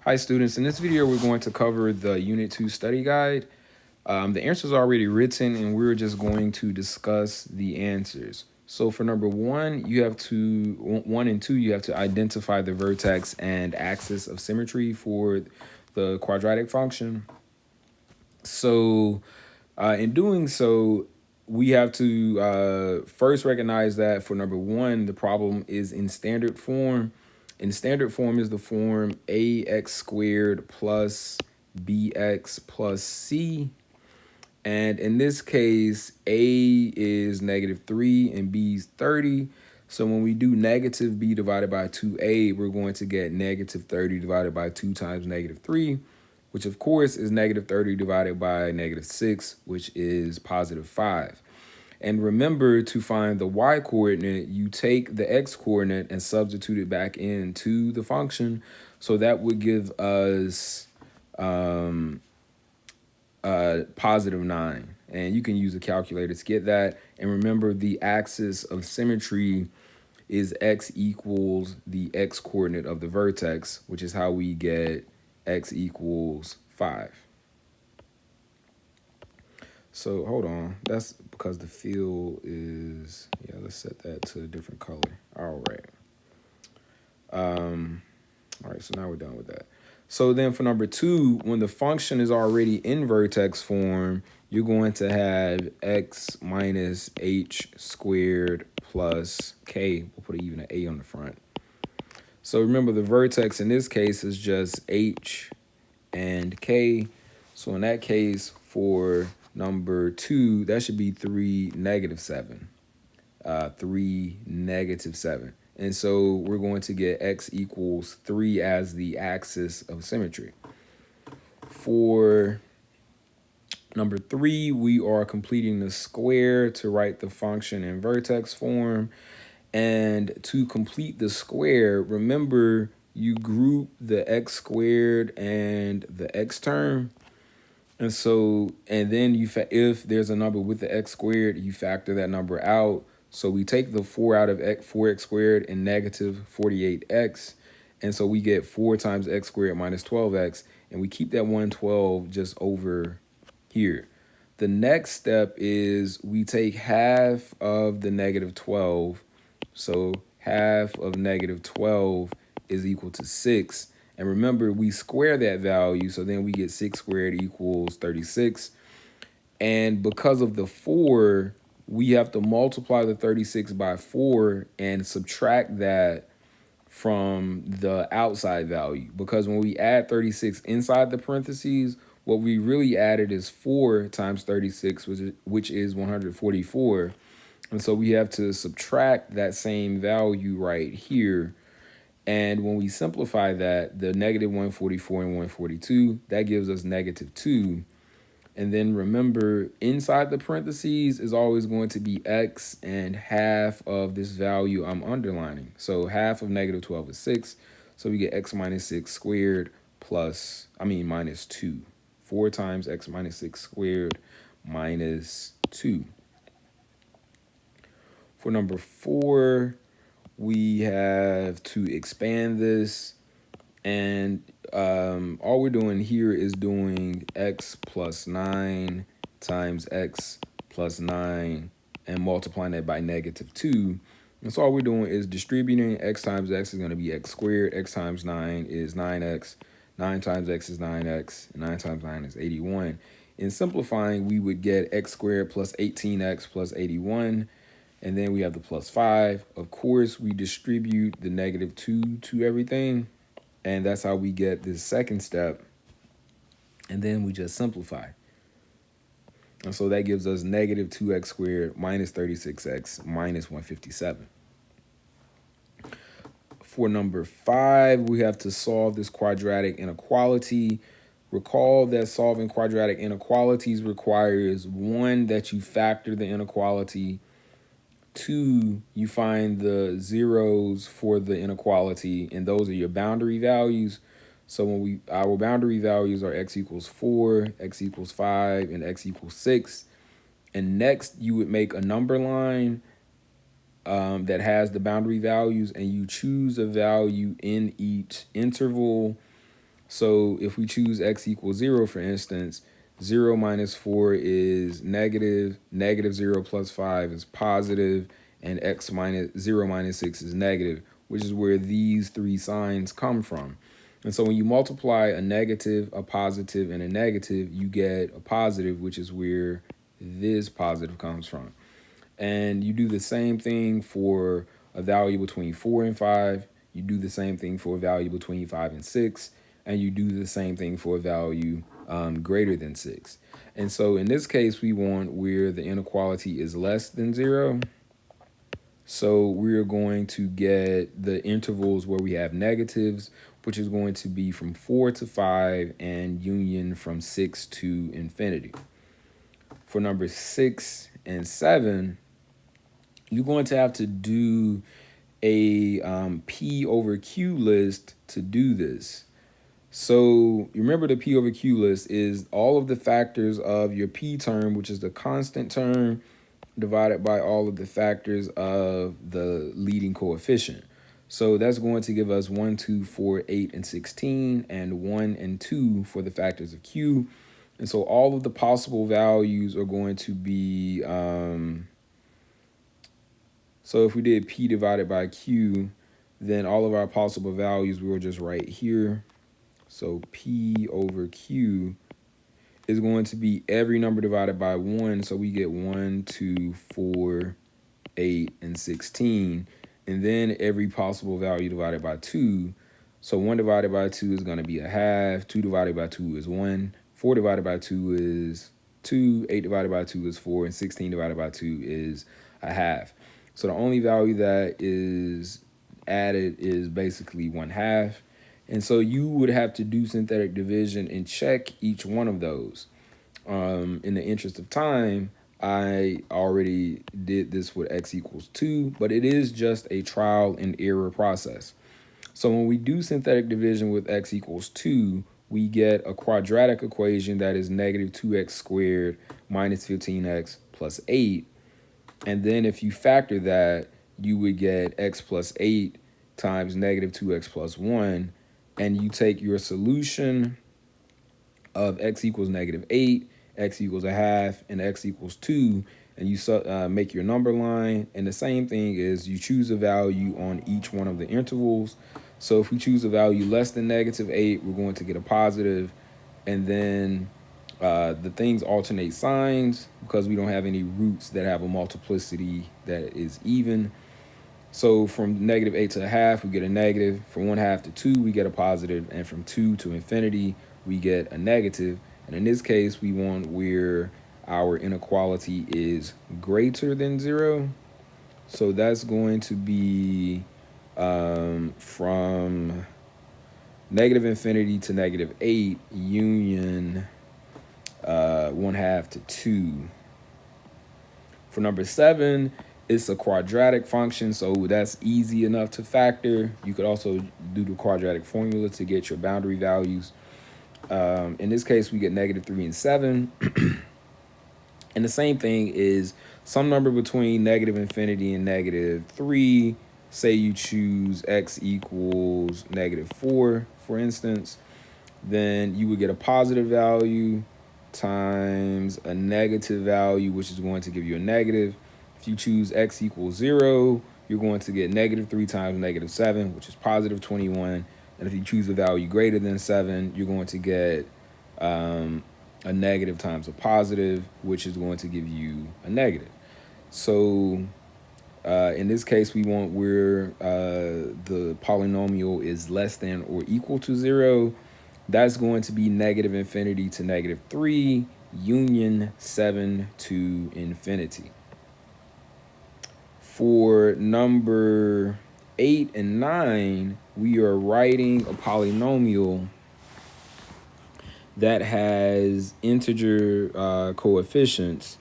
Hi students, in this video we're going to cover the Unit 2 study guide. The answers are already written and we're just going to discuss the answers. So for number 1 and 2 you have to identify the vertex and axis of symmetry for the quadratic function. So in doing so, we have to first recognize that for number 1, the problem is in standard form. In standard form is the form ax squared plus bx plus c. And in this case, a is -3 and b is 30. So when we do negative b divided by 2a, we're going to get -30 divided by 2 times -3, which of course is -30 divided by -6, which is +5. And remember, to find the y coordinate, you take the x coordinate and substitute it back into the function. So that would give us +9. And you can use a calculator to get that. And remember, the axis of symmetry is x equals the x coordinate of the vertex, which is how we get x equals 5. So hold on, that's because the field is, let's set that to a different color. All right. All right, so now we're done with that. So then for number 2, when the function is already in vertex form, you're going to have x minus h squared plus k. We'll put even an a on the front. So remember, the vertex in this case is just h and k. So in that case, for number 2, that should be 3, -7. 3, -7. And so we're going to get x equals 3 as the axis of symmetry. For number 3, we are completing the square to write the function in vertex form. And to complete the square, remember, you group the x squared and the x term. And so, and then if there's a number with the x squared, you factor that number out. So we take the 4 out of 4x squared and -48x. And so we get 4 times x squared minus 12x. And we keep that 112 just over here. The next step is we take half of the -12. So half of -12 is equal to 6. And remember, we square that value, so then we get 6 squared equals 36. And because of the 4, we have to multiply the 36 by 4 and subtract that from the outside value. Because when we add 36 inside the parentheses, what we really added is 4 times 36, which is 144. And so we have to subtract that same value right here. And when we simplify that, the -144 and 142, that gives us -2. And then remember, inside the parentheses is always going to be x and half of this value I'm underlining. So half of -12 is 6. So we get x minus 6 squared minus 2. 4 times x minus 6 squared minus 2. For number 4, we have to expand this, and all we're doing here is doing x plus 9 times x plus 9 and multiplying that by -2. And so all we're doing is distributing. X times x is going to be x squared. X times 9 is 9x. 9 times x is 9x. And 9 times 9 is 81. In simplifying, we would get x squared plus 18x plus 81. And then we have the plus 5. Of course, we distribute the -2 to everything. And that's how we get this second step. And then we just simplify. And so that gives us -2x squared minus 36x minus 157. For number 5, we have to solve this quadratic inequality. Recall that solving quadratic inequalities requires 1, that you factor the inequality. 2, you find the zeros for the inequality, and those are your boundary values. So when our boundary values are x equals 4, x equals 5, and x equals 6. And next, you would make a number line that has the boundary values, and you choose a value in each interval So if we choose x equals 0, for instance, 0 minus 4 is negative, negative 0 plus 5 is positive, and x minus 0 minus 6 is negative, which is where these three signs come from. And so when you multiply a negative, a positive, and a negative, you get a positive, which is where this positive comes from. And you do the same thing for a value between 4 and 5. You do the same thing for a value between 5 and 6. And you do the same thing for a value greater than 6. And so in this case, we want where the inequality is less than 0. So we're going to get the intervals where we have negatives, which is going to be from 4 to 5 and union from 6 to infinity. For number 6 and 7, you're going to have to do a P over Q list to do this. So remember, the P over Q list is all of the factors of your P term, which is the constant term, divided by all of the factors of the leading coefficient. So that's going to give us 1, 2, 4, 8, and 16, and 1 and 2 for the factors of Q. And so all of the possible values are going to be, so if we did P divided by Q, then all of our possible values we will just write here. So P over Q is going to be every number divided by 1. So we get 1, 2, 4, 8, and 16. And then every possible value divided by 2. So 1 divided by 2 is going to be a half. 2 divided by 2 is 1. 4 divided by 2 is 2. 8 divided by 2 is 4. And 16 divided by 2 is a half. So the only value that is added is basically 1/2. And so you would have to do synthetic division and check each one of those. In the interest of time, I already did this with x equals 2, but it is just a trial and error process. So when we do synthetic division with x equals 2, we get a quadratic equation that is negative 2x squared minus 15x plus 8. And then if you factor that, you would get x plus 8 times negative 2x plus 1. And you take your solution of x equals negative 8, x equals a half, and x equals 2, and you make your number line. And the same thing is you choose a value on each one of the intervals. So if we choose a value less than negative 8, we're going to get a positive. And then the things alternate signs because we don't have any roots that have a multiplicity that is even. So from negative 8 to a half, we get a negative. From 1/2 to 2, we get a positive. And from 2 to infinity, we get a negative. And in this case, we want where our inequality is greater than 0. So that's going to be from negative infinity to negative 8, union 1/2 to 2. For number 7, it's a quadratic function, so that's easy enough to factor. You could also do the quadratic formula to get your boundary values. In this case, we get negative 3 and 7. And the same thing is some number between negative infinity and negative 3. Say you choose x equals negative 4, for instance. Then you would get a positive value times a negative value, which is going to give you a negative. If you choose x equals 0, you're going to get negative 3 times negative 7, which is positive 21. And if you choose a value greater than 7, you're going to get a negative times a positive, which is going to give you a negative. So in this case, we want where the polynomial is less than or equal to 0. That's going to be negative infinity to negative 3, union 7 to infinity. For number 8 and 9, we are writing a polynomial that has integer coefficients.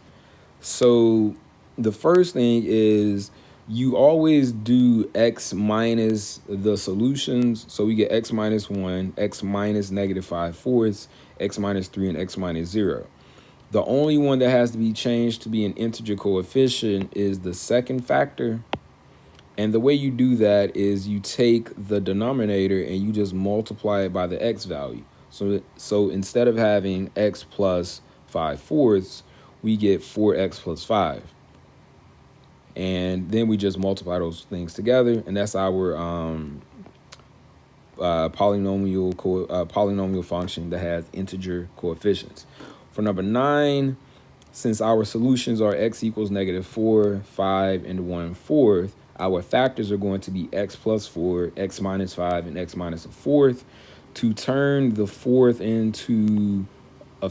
So the first thing is you always do x minus the solutions. So we get x minus 1, x minus negative 5/4, x minus 3, and x minus 0. The only one that has to be changed to be an integer coefficient is the second factor. And the way you do that is you take the denominator and you just multiply it by the x value. So instead of having x plus 5/4, we get 4x plus 5. And then we just multiply those things together, and that's our polynomial function that has integer coefficients. For number 9, since our solutions are x equals -4, 5, and 1/4, our factors are going to be x plus 4, x minus 5, and x minus a fourth. To turn the fourth into a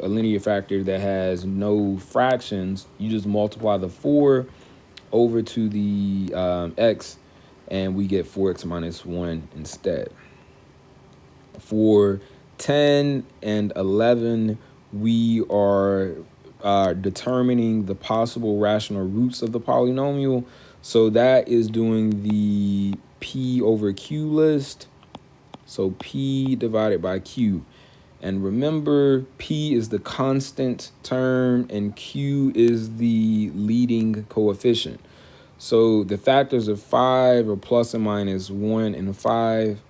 linear factor that has no fractions, you just multiply the 4 over to the x, and we get 4x minus 1 instead. For 10 and 11, we are determining the possible rational roots of the polynomial. So that is doing the p over q list. So p divided by q. And remember, p is the constant term and q is the leading coefficient. So the factors of 5 are plus and minus 1 and 5.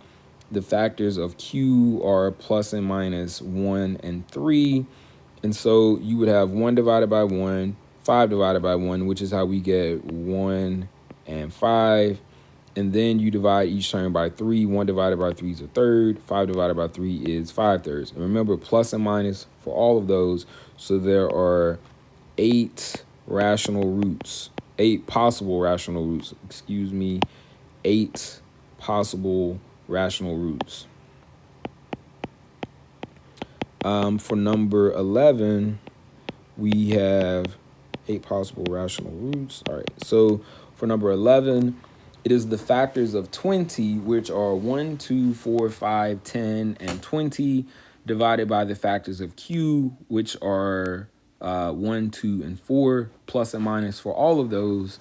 The factors of q are plus and minus 1 and 3. And so you would have 1 divided by 1, 5 divided by 1, which is how we get 1 and 5. And then you divide each term by 3. 1 divided by 3 is a third. 5 divided by 3 is 5/3. And remember, plus and minus for all of those. So there are 8 rational roots. 8 possible rational roots. 8 possible rational roots. For number 11, we have 8 possible rational roots. All right. So for number 11, it is the factors of 20, which are 1, 2, 4, 5, 10, and 20, divided by the factors of q, which are 1, 2, and 4, plus and minus for all of those.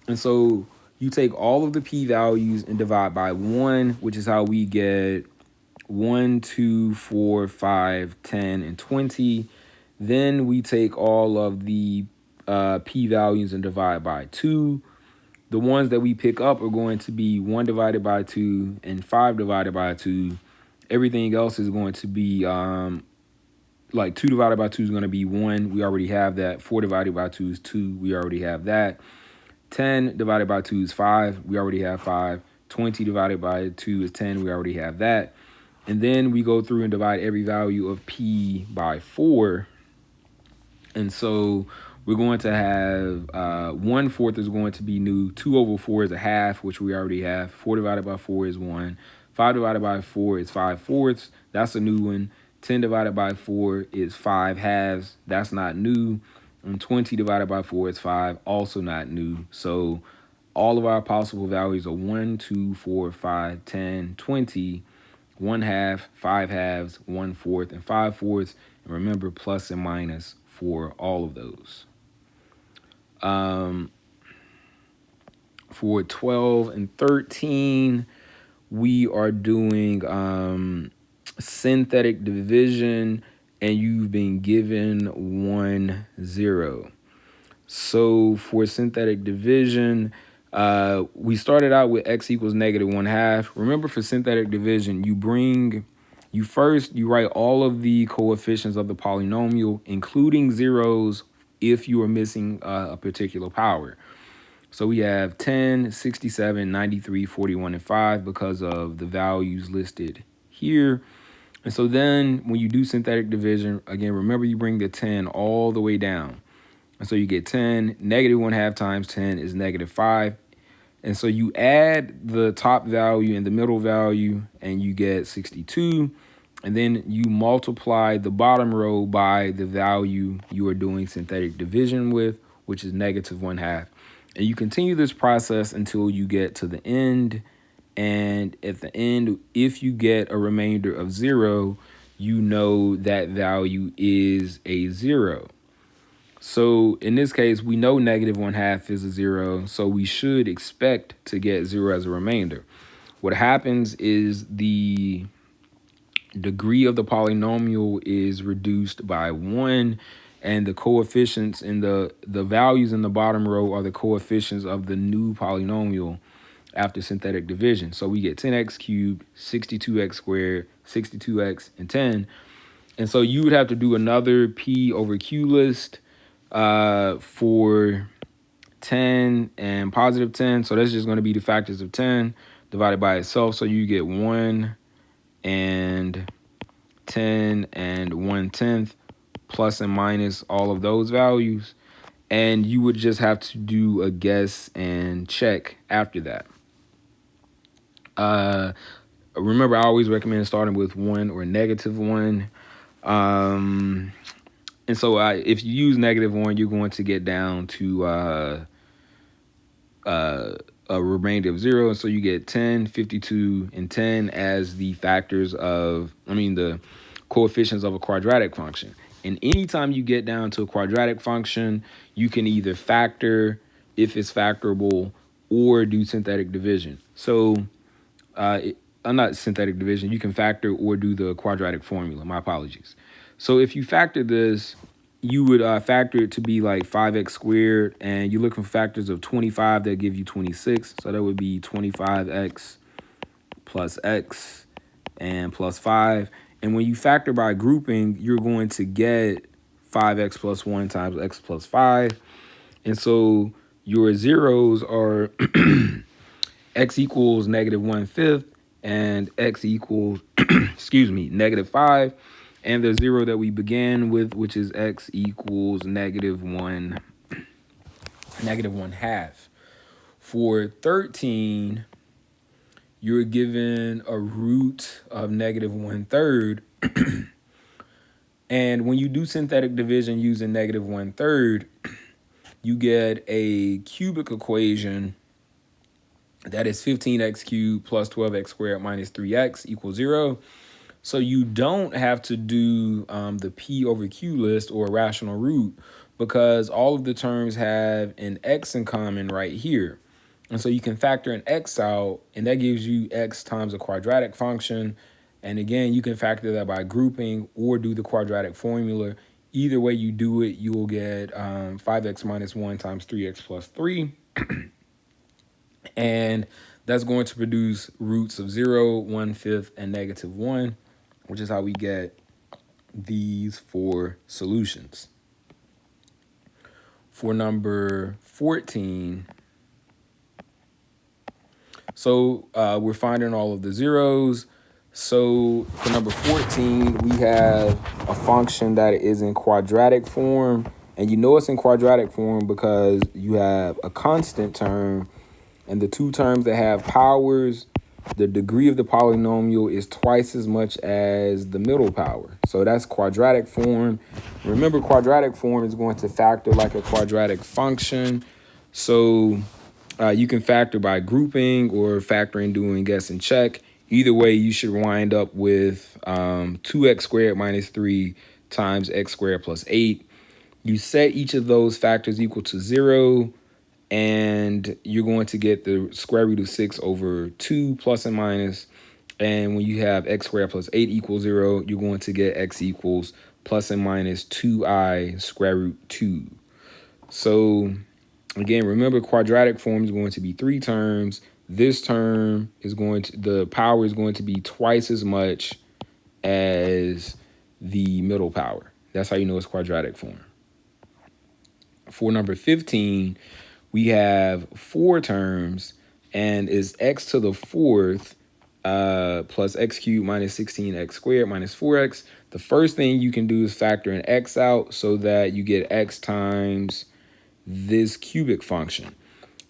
And so you take all of the p-values and divide by 1, which is how we get 1, 2, 4, 5, 10, and 20. Then we take all of the p-values and divide by 2. The ones that we pick up are going to be 1 divided by 2 and 5 divided by 2. Everything else is going to be like 2 divided by 2 is going to be 1. We already have that. 4 divided by 2 is 2. We already have that. 10 divided by 2 is 5. We already have 5. 20 divided by 2 is 10. We already have that. And then we go through and divide every value of p by 4. And so we're going to have 1/4 is going to be new. 2 over 4 is a half, which we already have. 4 divided by 4 is 1. 5 divided by 4 is 5/4. That's a new one. 10 divided by 4 is 5 halves. That's not new. And 20 divided by 4 is 5. Also not new. So all of our possible values are 1, 2, 4, 5, 10, 20. 1 half, 5 halves, 1/4, and 5/4. And remember, plus and minus for all of those. For 12 and 13, we are doing synthetic division, and you've been given 1, 0. So for synthetic division, we started out with x equals -1/2. Remember, for synthetic division, you write all of the coefficients of the polynomial, including zeros if you are missing a particular power. So we have 10, 67, 93, 41, and 5 because of the values listed here. And so then when you do synthetic division, again, remember you bring the 10 all the way down. And so you get 10, -1/2 times 10 is -5. And so you add the top value and the middle value, and you get 62. And then you multiply the bottom row by the value you are doing synthetic division with, which is -1/2. And you continue this process until you get to the end. And at the end, if you get a remainder of 0, you know that value is a 0. So in this case, we know -1/2 is a 0, so we should expect to get 0 as a remainder. What happens is the degree of the polynomial is reduced by 1, and the coefficients in the values in the bottom row are the coefficients of the new polynomial after synthetic division. So we get 10x cubed, 62x squared, 62x, and 10. And so you would have to do another P over Q list for 10 and positive 10. So that's just going to be the factors of 10 divided by itself. So you get 1 and 10 and 1/10 plus and minus all of those values. And you would just have to do a guess and check after that. Remember, I always recommend starting with 1 or -1. And so if you use -1, you're going to get down to a remainder of 0. And so you get 10, 52, and 10 as the factors of, the coefficients of a quadratic function. And anytime you get down to a quadratic function, you can either factor if it's factorable or do synthetic division. So not synthetic division, you can factor or do the quadratic formula. My apologies. So if you factor this, you would factor it to be like 5x squared, and you're looking for factors of 25 that give you 26. So that would be 25x plus x and plus 5. And when you factor by grouping, you're going to get 5x plus 1 times x plus 5. And so your zeros are x equals -1/5 and x equals, -5. And the 0 that we began with, which is x equals -1/2. For 13, you're given a root of -1/3. And when you do synthetic division using -1/3, you get a cubic equation that is 15x cubed plus 12x squared minus 3x equals 0. So you don't have to do the P over Q list or rational root, because all of the terms have an x in common right here. And so you can factor an x out, and that gives you x times a quadratic function. And again, you can factor that by grouping or do the quadratic formula. Either way you do it, you will get 5x minus 1 times 3x plus 3. And that's going to produce roots of 0, 1/5, and -1, which is how we get these 4 solutions. For number 14, so we're finding all of the zeros. So for number 14, we have a function that is in quadratic form. And you know it's in quadratic form because you have a constant term, and the two terms that have powers, the degree of the polynomial is twice as much as the middle power. So that's quadratic form. Remember, quadratic form is going to factor like a quadratic function. So you can factor by grouping or factoring, doing guess and check. Either way, you should wind up with 2x squared minus 3 times x squared plus 8. You set each of those factors equal to 0, and you're going to get the square root of 6 over 2 plus and minus. And when you have x squared plus 8 equals 0, you're going to get x equals plus and minus 2i square root 2. So again, remember, quadratic form is going to be 3 terms. This term is the power is going to be twice as much as the middle power. That's how you know it's quadratic form. For number 15, we have 4 terms, and is x to the 4th plus x cubed minus 16x squared minus 4x. The first thing you can do is factor an x out so that you get x times this cubic function.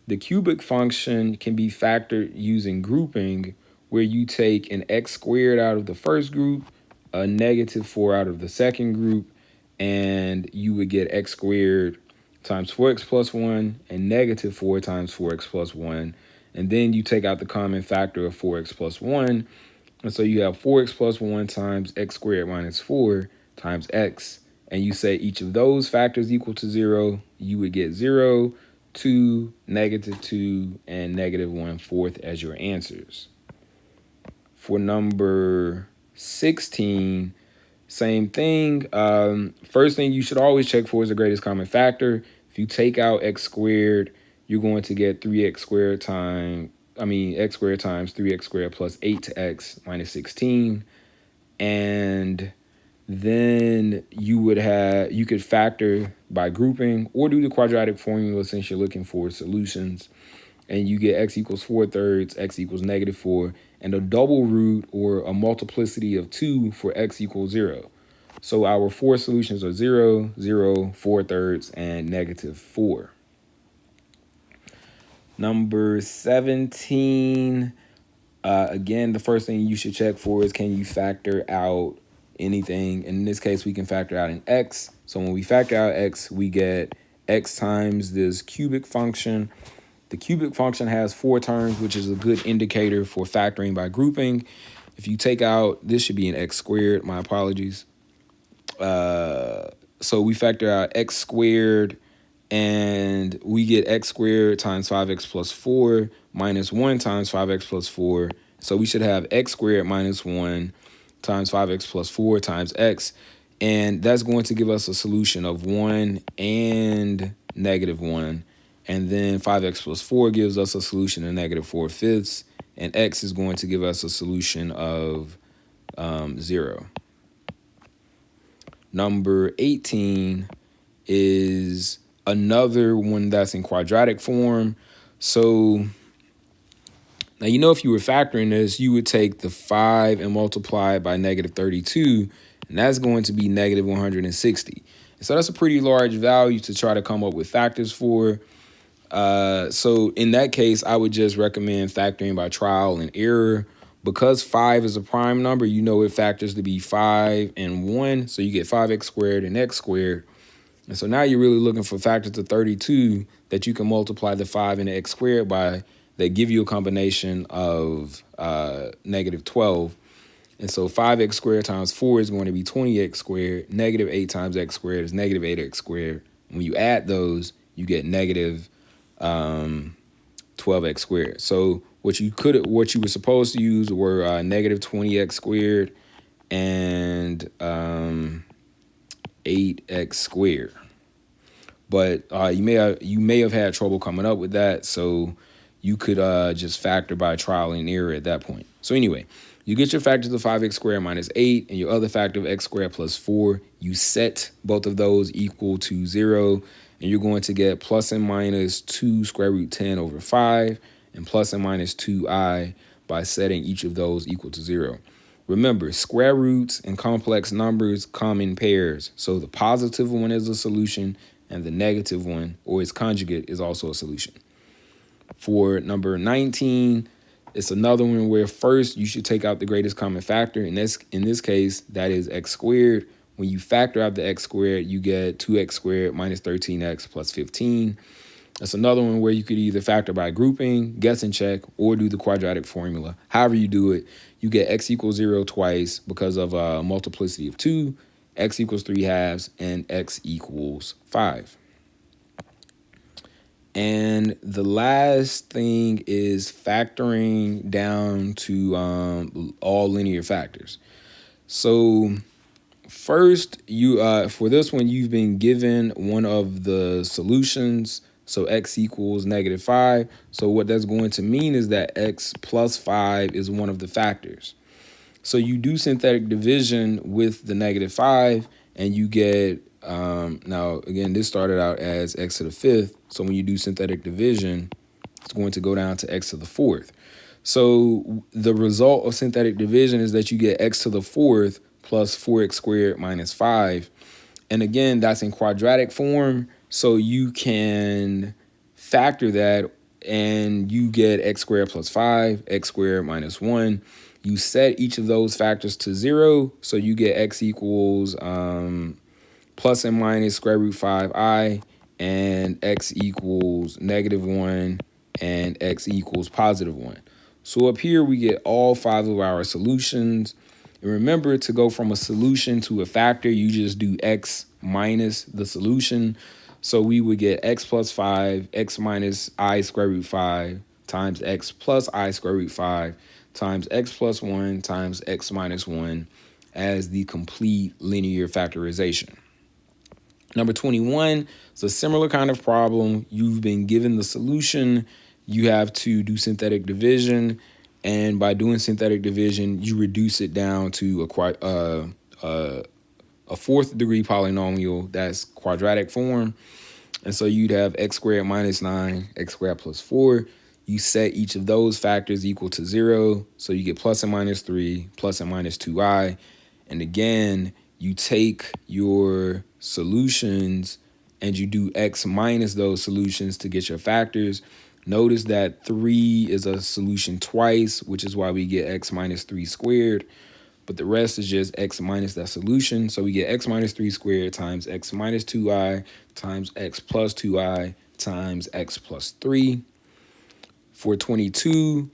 The cubic function can be factored using grouping, where you take an x squared out of the first group, a -4 out of the second group, and you would get x squared times 4x plus 1 and -4 times 4x plus 1. And then you take out the common factor of 4x plus 1. And so you have 4x plus 1 times x squared minus 4 times x. And you say each of those factors equal to 0, you would get 0, 2, -2, and -1/4 as your answers. For number 16, Same thing. First thing you should always check for is the greatest common factor. If you take out x squared, you're going to get 3x squared x squared times 3x squared plus 8x minus 16. And then you could factor by grouping or do the quadratic formula since you're looking for solutions. And you get x equals 4/3, x equals -4, and a double root or a multiplicity of 2 for x equals 0. So our four solutions are 0, 0, 4/3, and -4. Number 17, again, the first thing you should check for is can you factor out anything. In this case, we can factor out an x. So when we factor out x, we get x times this cubic function. The cubic function has 4 terms, which is a good indicator for factoring by grouping. If you take out, this should be an x squared, my apologies. So we factor out x squared, and we get x squared times 5x plus 4 minus 1 times 5x plus 4. So we should have x squared minus 1 times 5x plus 4 times x. And that's going to give us a solution of 1 and -1. And then 5x plus 4 gives us a solution of -4/5. And x is going to give us a solution of 0. Number 18 is another one that's in quadratic form. So now, if you were factoring this, you would take the 5 and multiply it by -32, and that's going to be -160. And so that's a pretty large value to try to come up with factors for. So in that case, I would just recommend factoring by trial and error. Because 5 is a prime number, it factors to be 5 and 1. So you get 5x squared and x squared. And so now you're really looking for factors of 32 that you can multiply the 5 and the x squared by that give you a combination of -12. And so 5x squared times 4 is going to be 20x squared. -8 times x squared is -8x squared. When you add those, you get -12x squared. So what you were supposed to use were -20x squared and 8x squared. But you may have had trouble coming up with that, so you could just factor by trial and error at that point. So anyway, you get your factors of 5x squared minus 8 and your other factor of x squared plus 4. You set both of those equal to 0, and you're going to get plus and minus 2 square root 10 over 5 and plus and minus 2i by setting each of those equal to 0. Remember, square roots and complex numbers come in pairs. So the positive one is a solution and the negative one, or its conjugate, is also a solution. For number 19, it's another one where first you should take out the greatest common factor. And in this case, that is x squared. When you factor out the x squared, you get 2x squared minus 13x plus 15. That's another one where you could either factor by grouping, guess and check, or do the quadratic formula. However you do it, you get x equals 0 twice because of a multiplicity of 2, x equals 3/2, and x equals 5. And the last thing is factoring down to all linear factors. So first, for this one, you've been given one of the solutions. So x equals -5. So what that's going to mean is that x plus 5 is one of the factors. So you do synthetic division with the -5, and you get, now again, this started out as x to the 5th. So when you do synthetic division, it's going to go down to x to the 4th. So the result of synthetic division is that you get x to the 4th plus 4x squared minus 5. And again, that's in quadratic form. So you can factor that and you get x squared plus 5, x squared minus 1. You set each of those factors to 0. So you get x equals plus and minus square root 5i, and x equals -1, and x equals +1. So up here we get all 5 of our solutions. And remember, to go from a solution to a factor, you just do x minus the solution. So we would get x plus 5, x minus I square root 5 times x plus I square root 5 times x plus 1 times x minus 1. as the complete linear factorization. Number 21 is a similar kind of problem. You've been given the solution. You have to do synthetic division. And by doing synthetic division, you reduce it down to a fourth degree polynomial that's quadratic form. And so you'd have x squared minus 9, x squared plus 4. You set each of those factors equal to 0. So you get plus and minus 3, plus and minus 2i. And again, you take your solutions and you do x minus those solutions to get your factors. Notice that 3 is a solution twice, which is why we get x minus 3 squared. But the rest is just x minus that solution. So we get x minus 3 squared times x minus 2i times x plus 2i times x plus 3. For 22,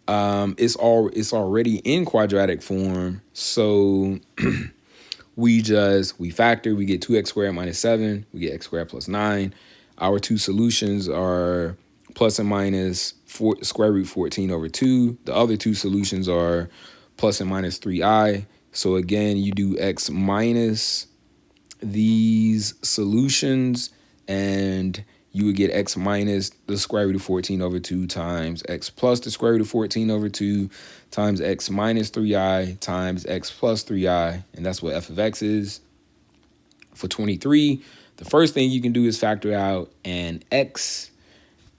it's already in quadratic form. So we factor, we get 2x squared minus 7, we get x squared plus 9. Our two solutions are plus and minus square root 14 over 2. The other two solutions are plus and minus 3i. So again, you do x minus these solutions, and you would get x minus the square root of 14 over 2 times x plus the square root of 14 over 2 times x minus 3i times x plus 3i, and that's what f of x is. For 23, the first thing you can do is factor out an x,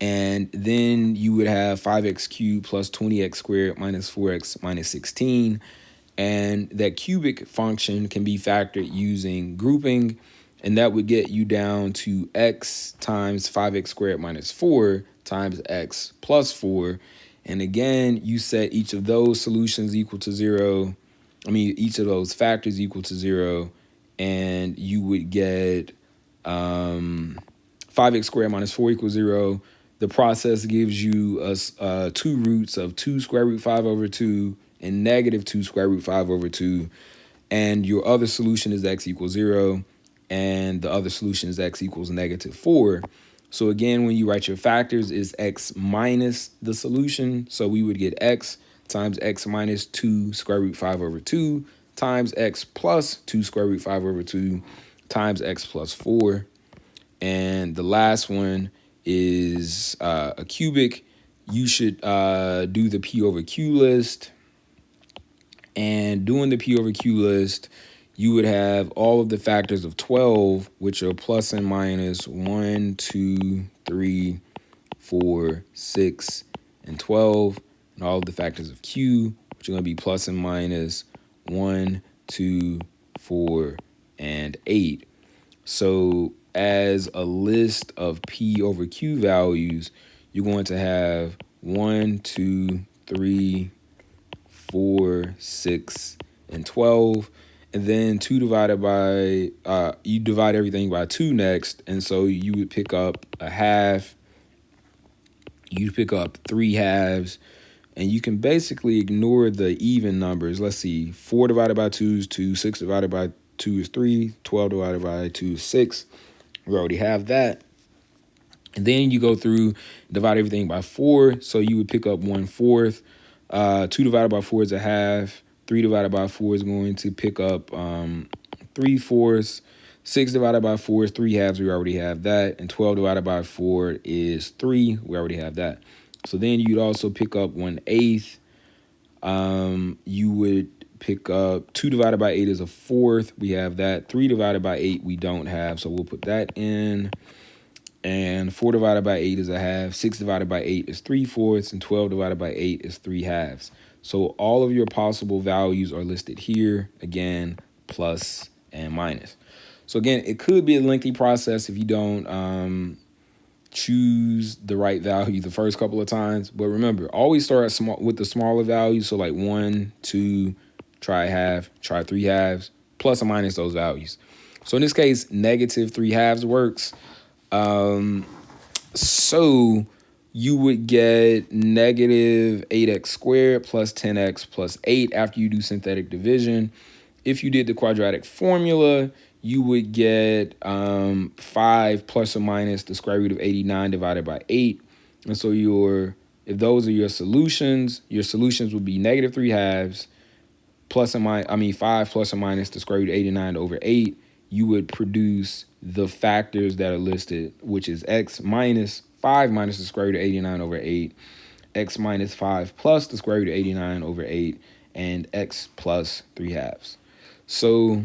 and then you would have 5x cubed plus 20x squared minus 4x minus 16. And that cubic function can be factored using grouping, and that would get you down to x times 5x squared minus 4 times x plus 4. And again, you set each of those solutions equal to 0. Each of those factors equal to 0, and you would get 5x squared minus 4 equals 0. The process gives you two roots of 2 square root 5 over 2 and negative 2 square root 5 over 2. And your other solution is x equals 0. And the other solution is x equals negative 4. So again, when you write your factors, is x minus the solution. So we would get x times x minus 2 square root 5 over 2 times x plus 2 square root 5 over 2 times x plus 4. And the last one is a cubic. You should do the P over Q list. And doing the P over Q list, you would have all of the factors of 12, which are plus and minus 1, 2, 3, 4, 6, and 12. And all of the factors of Q, which are going to be plus and minus 1, 2, 4, and 8. So as a list of P over Q values, you're going to have 1, 2, 3, 4, 6, and 12. And then 2 divided by, you divide everything by 2 next. And so you would pick up a half. You pick up 3 halves. And you can basically ignore the even numbers. Let's see, 4 divided by 2 is 2, 6 divided by 2 is 3, 12 divided by 2 is 6. We already have that. And then you go through, divide everything by 4. So you would pick up 1/4. 2 divided by 4 is a half. 3 divided by 4 is going to pick up 3/4. 6 divided by 4 is 3 halves. We already have that. And 12 divided by 4 is 3. We already have that. So then you'd also pick up 1/8. You would pick up 2 divided by 8 is a fourth. We have that. 3 divided by 8 we don't have. So we'll put that in. And 4 divided by 8 is a half. 6 divided by 8 is 3/4. And 12 divided by 8 is 3 halves. So all of your possible values are listed here. Again, plus and minus. So again, it could be a lengthy process if you don't choose the right value the first couple of times. But remember, always start with the smaller values. So like 1, 2, try a half, try 3 halves, plus or minus those values. So in this case, negative 3 halves works. So you would get negative 8x squared plus 10x plus 8 after you do synthetic division. If you did the quadratic formula, you would get 5 plus or minus the square root of 89 divided by 8. And so if those are your solutions would be negative 3 halves, 5 plus or minus the square root of 89 over 8, you would produce the factors that are listed, which is x minus 5 minus the square root of 89 over 8, x minus 5 plus the square root of 89 over 8, and x plus 3/2. So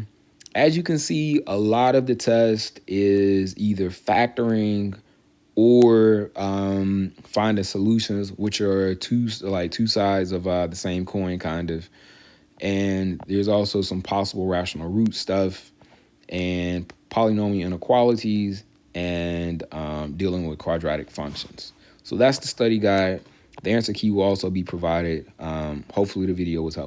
as you can see, a lot of the test is either factoring or finding solutions, which are two sides of the same coin, kind of. And there's also some possible rational root stuff and polynomial inequalities and dealing with quadratic functions. So that's the study guide. The answer key will also be provided. Hopefully the video was helpful.